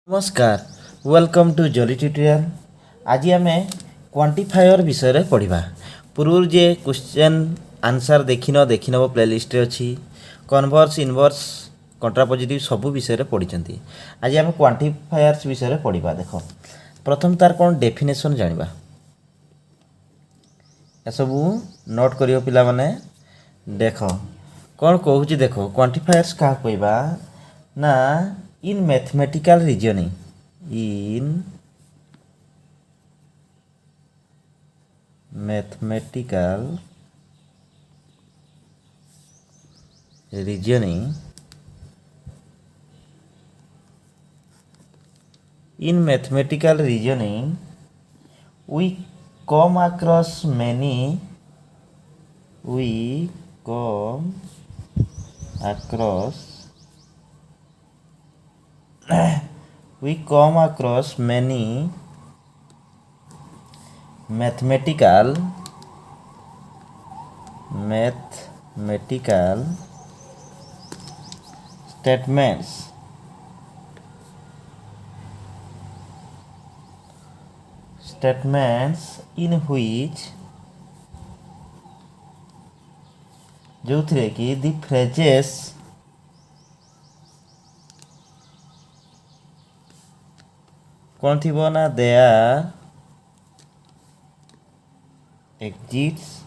नमस्कार welcome to jolly tutorial. आज आम क्वांटिफायर विषय पढ़ा पूर्व जे क्वेश्चन आंसर देखिनब प्लेलिस्ट अच्छी कन्वर्स इनवर्स कंट्रापोजिटिव सब विषय पढ़ी। आज आम क्वांटिफायर्स विषय पढ़ा। देख प्रथम तार कौन डेफिनेशन जानिबा सबू नोट करियो पिला माने। देख कौन कहूँ देख क्वांटिफायर्स क्या कहवा ना इन mathematical reasoning in mathematical reasoning we come across many mathematical statements in which जो थे कि the phrases कौन थी वो ना there exists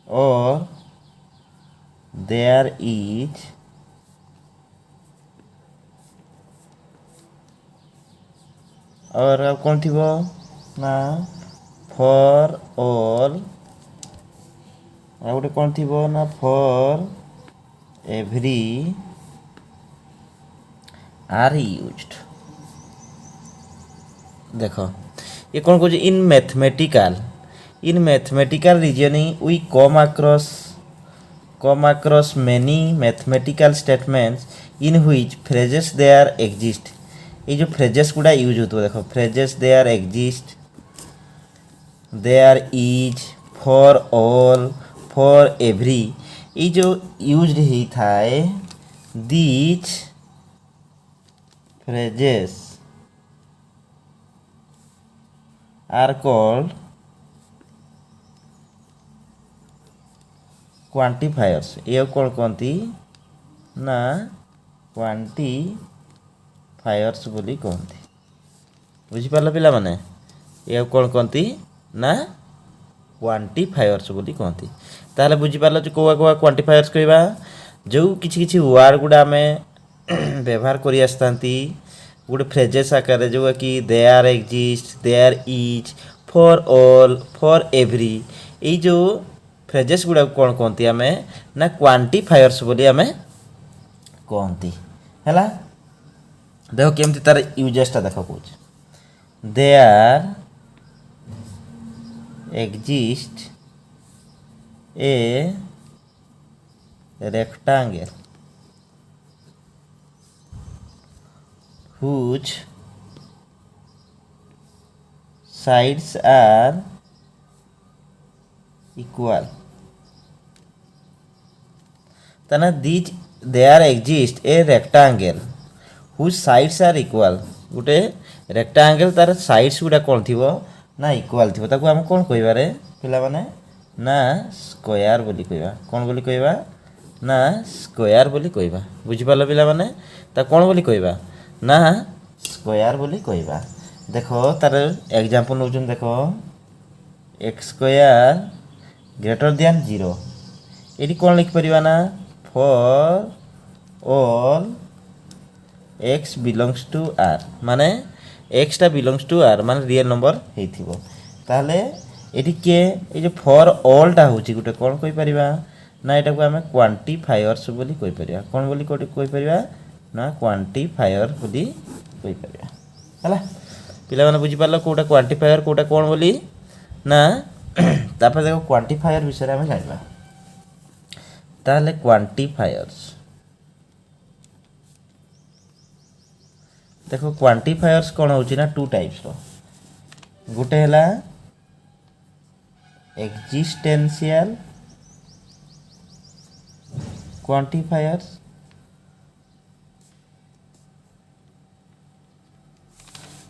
or there is और अब कौन थी वो ना फॉर ऑल और गोटे कौन थी वो ना फॉर एवरी आर यूज्ड। देख ये कौन कह in mathematical reasoning we come across many mathematical statements in which phrases there exist. ये जो फ्रेजेस गुड़ा यूज होता देखो phrases there exist there is for all for every ये जो यूज होता है these phrases are called quantifiers. ये कौन कहती ना क्वांटिफायर्स बोली कहती। बुझिपार पिला माने ये कौन कहती ना क्वांटिफायर्स बोली कहती। ताहले बुझिपार कौआ कौआ क्वांटिफायर्स कहवा जो किछि किछि वर्ड गुड़ा आम व्यवहार करी आसतांती गोटे फ्रेजेस आकार जो कि there exist there is for all for every ये जो फ्रेजेस गुड़ा कौन कहती आम ना क्वांटिफायर्स बोली आम कहती है। देख केमती तार यूजेसटा देख कौच there exist a rectangle whose sides are equal। तना these there exist a rectangle whose sides are equal। गोटे रेक्टेंगल तार साइड्स गुड़ा कौन थी ना इक्वाल थी ताको आम कौन कहवा रे पिला माने ना स्क्वायर बोली कहवा। कौन बोली कहवा ना स्क्वायर बोली कहवा। बुझिपाल पिला माने ता कौन बोली कहवा ना स्क्वायर बोली कहवा। देखो तार एग्जांपल नौ देखो एक्स स्क्वायर ग्रेटर दैन 0 ये कौन लिखिपर ना for all x belongs to R माने एक्सटा बिलोंग्स टू आर माने रियल नंबर होइथिबो। ताहले एटी के ये जो फॉर ऑलटा होची गोटे कौन कहि परिबा ना एटा को हमें क्वांटिफायर्स बोली कहि परिबा। कौन बोली कहि परिबा ना क्वांटिफायर बोली कहि परिबा। हला पिला माने बुझि पारलो कोटा क्वांटिफायर कोटा कौन बोली ना तापर देखो क्वांटिफायर विषय में जानिबा। ताहले क्वांटिफायर्स देखो क्वांटिफायर्स कौन होची ना टू टाइप्स रो गोटे हैला एक्जिस्टेंशियल क्वांटिफायर्स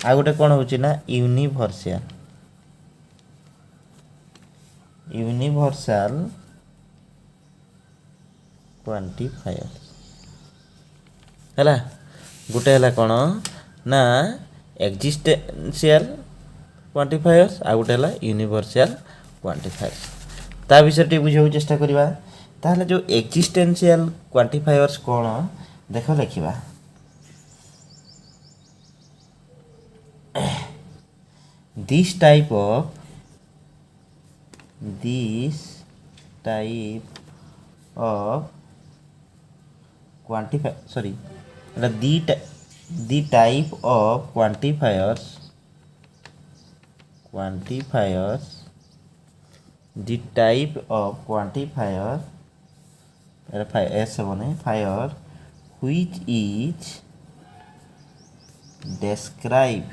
आ गोटे कौन होची ना यूनिवर्सल क्वांटिफायर हैला गोटे है कौन ना एक्जिस्टेंशियल क्वांटिफायर्स आ गोटे है यूनिवर्सल क्वांटिफायर्स ता विषय टी बुझे चेष्टा करवा ताहले जो एक्जिस्टेंशियल क्वांटिफायर्स कौन देख लिखा this type of quantify sorry the type of quantifiers the type of quantifier fire which is described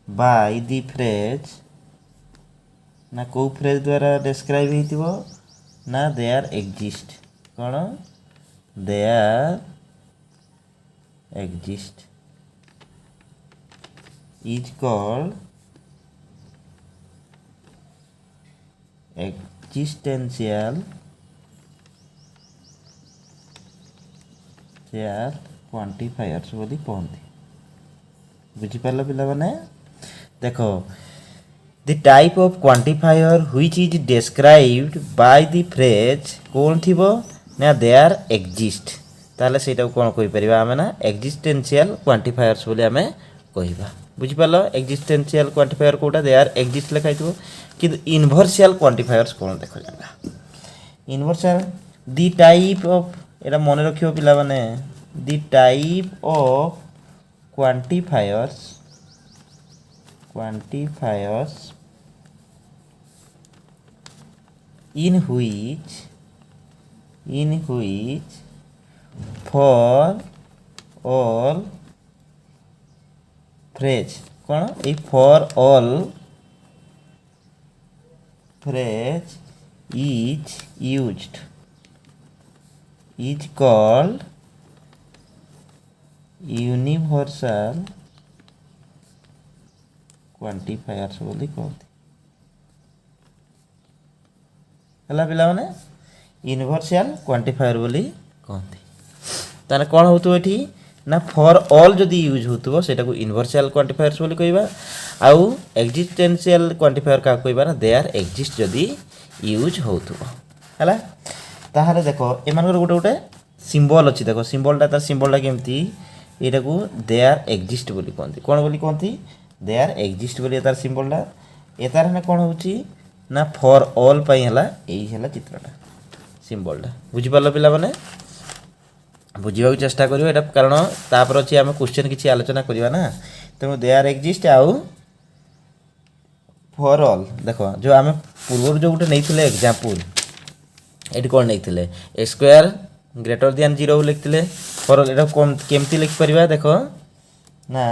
by the phrase ना को फ्रेज द्वारा डिस्क्राइब होइतिबो ना देयर एग्जिस्ट कौन there exist is called existential quantifiers बोली कहते बुझिपार पिला माने देखो the type of quantifier which is described by the phrase कौन थिबो ना देयर एग्जिस्ट ताले सेटा कोन कहि परिबा हमें ना एक्जिस्टेंशियल क्वांटिफायर्स बोली हमें कहिबा बुझिपालो एक्जिस्टेंशियल क्वांटिफायर कोटा देयर एग्जिस्ट लिखाइथिबो कि इनवर्शियल क्वांटिफायर्स कौन देखो जाबा इनवर्शियल द टाइप ऑफ एटा मन रखियो पिला माने the type of quantifiers in which for all phrase कौन ए for all phrase is used is called universal quantifiers बोली कहते है पिला माने यूनिवर्सल क्वांटिफायर बोली कहते ताने कौन होतो एठी ना फॉर ऑल जदि यूज होतो सेटा को यूनिवर्सल क्वांटिफायर्स बोली कहबा आउ एक्जिस्टेंशियल क्वांटिफायर का कहबा ना देयर एग्जिस्ट जदि यूज होतो हला ताहाले देखो एमानकर गोटे गोटे सिंबल अछि देखो सिंबलटा तार सिंबलटा केमती एटा को देयर एग्जिस्ट बोली कहते कोन बोली कहते देयर एग्जिस्ट बोली तार सिंबलटा एतार ना कोन होची ना फॉर ऑल पई हला एई हला चित्रटा सिंबलटा बुझि पालो पिला माने बुझिबा चेष्टा करियो एटा कारण तापर अछि हम क्वेश्चन किछि आलोचना करिवा ना तेनु देयर एग्जिस्ट आउ फॉर ऑल देखो जो हम पूर्व जो गोटे नैथिले एग्जांपल एटी कोन नैथिले x स्क्वायर ग्रेटर देन 0 लिखथिले फॉर ऑल एटा केमती लिख परिबा देखो ना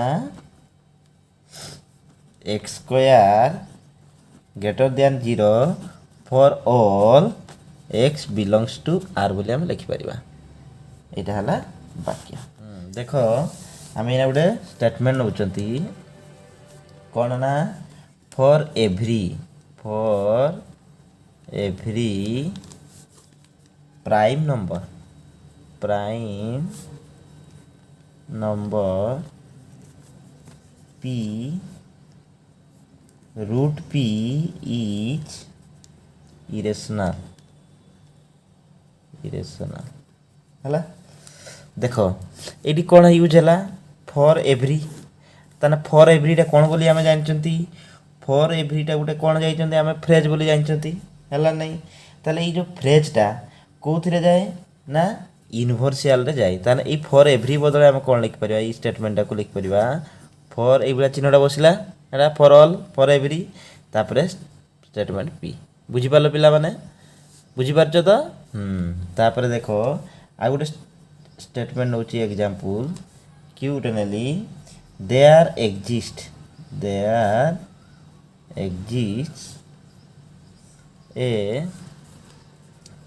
x square greater than 0 for all x belongs to r बोली हम लिखि परिबा एटा हला वाक्य देखो हम एना गोटे स्टेटमेंट नउचंती कोन ना for every prime number p root p is irrational हला देखो एडी कोन यूज हला फॉर एवरी ताना फॉर एवरीटा कोन बोली हम जानचंती फॉर एवरीटा गोटे कोन जाइचंती हम फ्रेज बोली जानचंती हला नहीं ताले ई जो फ्रेजटा कोथिरे जाए ना यूनिवर्सल रे जाए ताने ई फॉर एवरी बदले हम कोन लिख परिबा ई स्टेटमेंटटा को लिख परिबा for every चिन्हटा बसिला Etah for all for every तापरे स्टेटमेंट पी बुझि पालो पिला माने बुझि पारछो तो तापरे देखो आ गोटे स्टेटमेंट नउची एग्जांपल क्यूटनली there exist a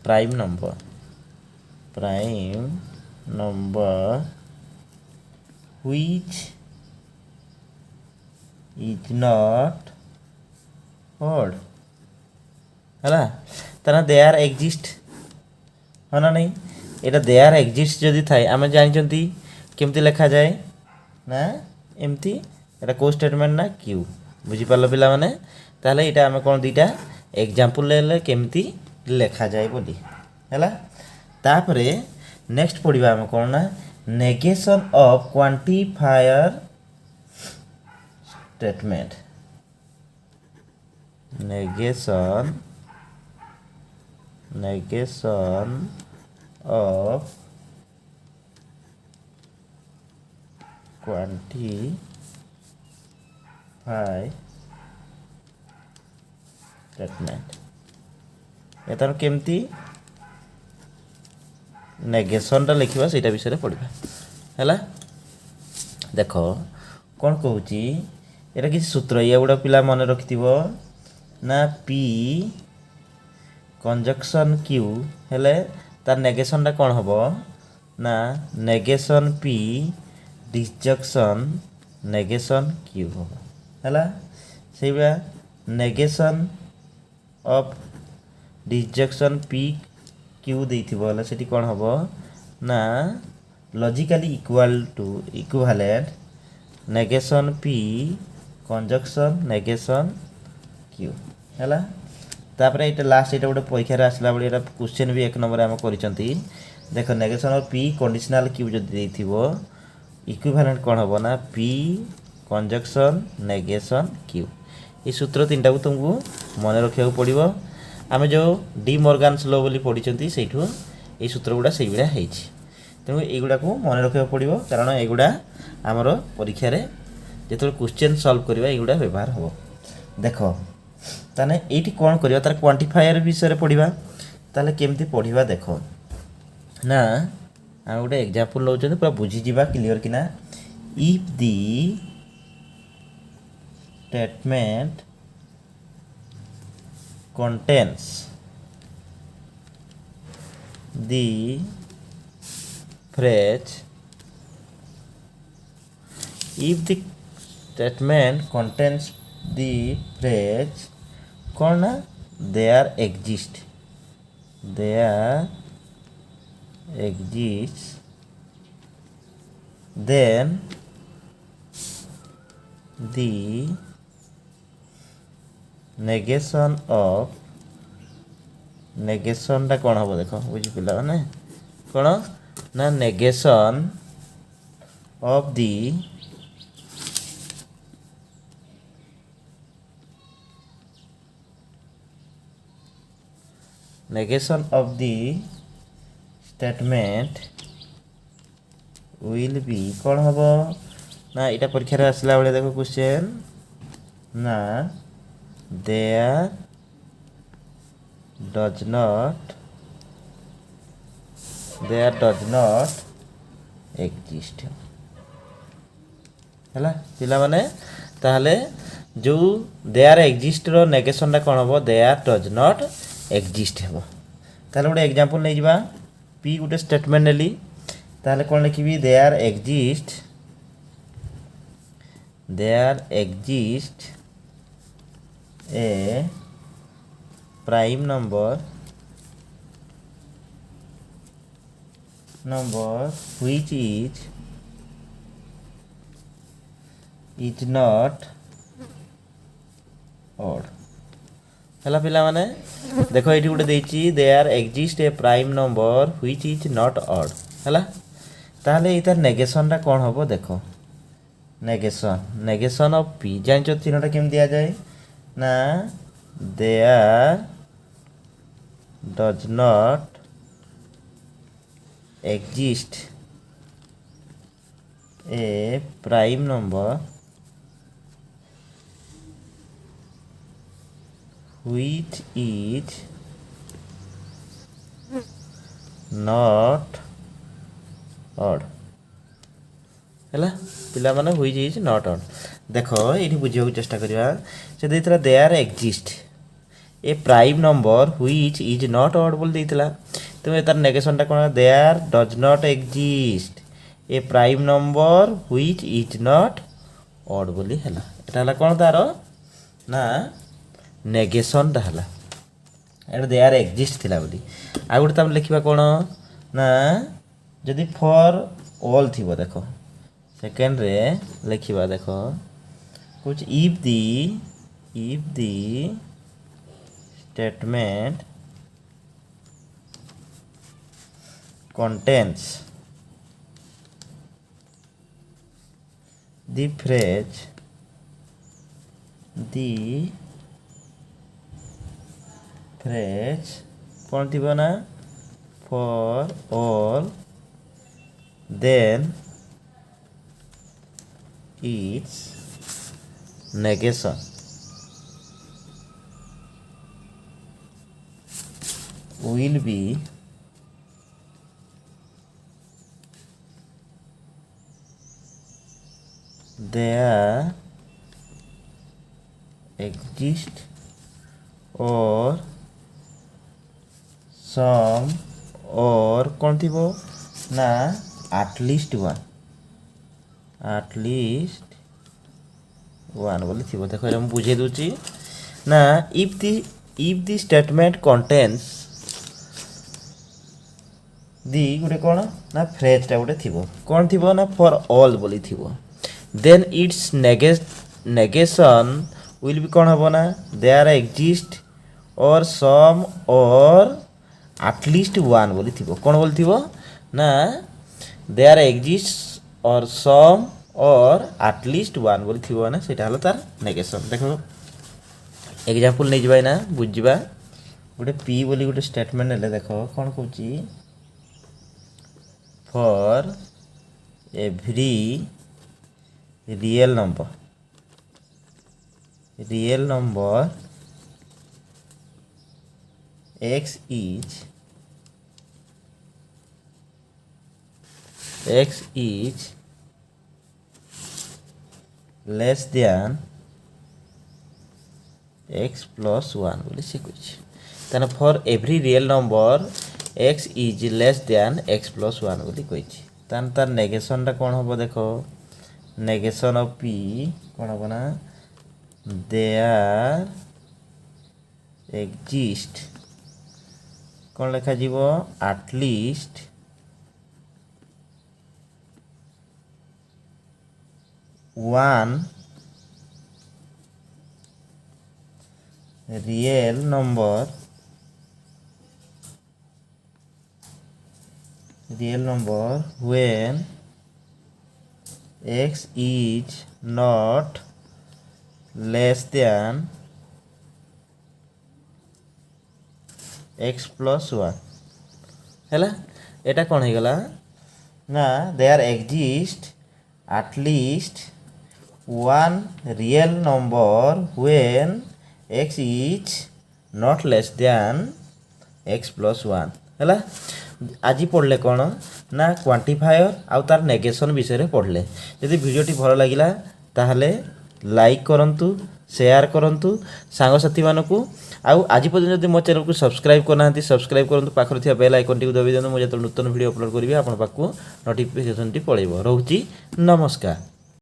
prime number prime number which is not odd ହେଲା ତାନା ଦେୟାର ଏକ୍ଜିଷ୍ଟ ହଁ ନା ନାହିଁ ଏଇଟା ଦେୟାର ଏକ୍ଜିଷ୍ଟ ଯଦି ଥାଏ ଆମେ ଜାଣିଛନ୍ତି କେମିତି ଲେଖାଯାଏ ନା ଏମିତି ଏଇଟା କେଉଁ ଷ୍ଟେଟମେଣ୍ଟ ନା କ୍ୟୁ ବୁଝିପାରିଲ ପିଲାମାନେ ତାହେଲେ ଏଇଟା ଆମେ କ'ଣ ଦୁଇଟା ଏକ୍ଜାମ୍ପଲ୍ ହେଲେ କେମିତି ଲେଖାଯାଏ ବୋଲି ହେଲା ତାପରେ ନେକ୍ସଟ ପଢ଼ିବା ଆମେ କ'ଣ ନା negation of quantifier statement negation of quantify statement एतार केमती नेगेशन टा लिखा से विषय पढ़ा है देख कौन कहूँ एटा किसी सूत्र या गुड़ा पिला मन रखि ना पी कंजक्शन क्यू हेले तार नेगेशन टा कौन हम ना negation P disjunction negation Q हम है से negation of disjunction P Q देला से कौन हम ना logically equal to equivalent negation P conjunction negation Q है तापर ये लास्ट ये गोटे परीक्षार आसला बेले क्वेश्चन भी 1 नंबर आम कर देख negation of P conditional Q जो इक्विवेलेंट कौन हम ना पी कंजक्शन नेगेशन क्यू ये सूत्र 3टा को तुमको मन रखा पड़ो आम जो डी मॉर्गन्स लॉ बोली पढ़ी से ये सूत्र गुड़ा से भाया है तेणु युवा को मन रखा पड़ो कारण युवा आमर परीक्षा जो क्वेश्चन सॉल्व करवा युवा व्यवहार हम देख ताने ये कौन करवा तार क्वांटिफायर विषय पढ़ा ताले केमती पढ़ा देख ना आम गोटे एग्जांपल लौट पूरा बुझीजा क्लीयर कि ना if the statement contains the phrase if the statement contains the phrase कौन ना there exists then the negation टा कौन हम देख बुझी पिला मैंने कौन ना negation of the statement will be कौन हम ना इटा परीक्षा आसला बेले देखो क्वेश्चन ना there does not exist है पिला माने ताहले जो देयर एक्जिस्ट रो नेगेशन टा कौन हम देयर डज नॉट एक्जिस्ट हम ताहले गोटे एग्जांपल नहीं जावा पी गोटे स्टेटमेंट नेली ताहले कौन लिखी there exist a prime number which is not odd है पिला माने देख ये गोटे देती there exist a prime number which is not odd है ताहले इतार नेगेशन टा कौन हम देख नेगेशन ऑफ पी जान चिन्हटा केम दिया जाए ना there does not exist a prime number which is not odd है पिला माने which is not odd देख ये बुझे चेष्टा करवा से देता there exist a prime number which is not odd बोल देता तेणु तार नेगेशनटा कौन there does not exist a prime number which is not odd बोली है एटा कौन तार ना नेगेशनटा है एटा देयर एग्जिस्ट थिला बोली आ गोटे ताम लिखा कौन ना जदि फॉर ऑल थी देख सेकेंड रे लिखा देख कुछ if the statement contains the phrase कौन थी ना for all then its negation will be there exist or some or कौन थी वो ना at least one बोली थी देखो ये बुझे दूची ना if the statement contains the गोटे कौन ना फ्रेज टा गोटे थी कौन थी ना for all बोली थी then its negation will be कौन हम ना there exist or some or at least one बोली थी कौन बोली थी ना there exists or some or at least one बोली थी ना सेटा हलो तार नेगेशन देखो एग्जांपल नहीं जबाई ना बुझिबा गोटे पी बोली गोटे स्टेटमेंट ले देखो कौन कहूची for every real number x is less than x plus 1 बोली से कुछ ताना for every real number x is less than x plus 1 बोली कही तान तार नेगेशन टा कौन हम देखो नेगेशन ऑफ p कौन हम ना देयर एग्जिस्ट कौन लिखा जीव at least one real number when x is not less than x plus 1 है एटा कौन हो गला ना there exist at least one real number when x is not less than x plus 1 है आज पढ़ले कौन ना क्वांटिफायर आउ तार नेगेशन विषय पढ़ले यदि वीडियोटी भल लगिला ताहले लाइक करंतु शेयर करंतु सांगसाथी मानकू आउ आज पर्यंत जब मो चैनल को सब्सक्राइब करना सब्सक्राइब करंतु पाखर थिया बेल आइकन टी दबाई दियंतु मु जत नूतन वीडियो अपलोड करिवे आपन पाखु नोटिफिकेशन टी पळेबो रहउची नमस्कार।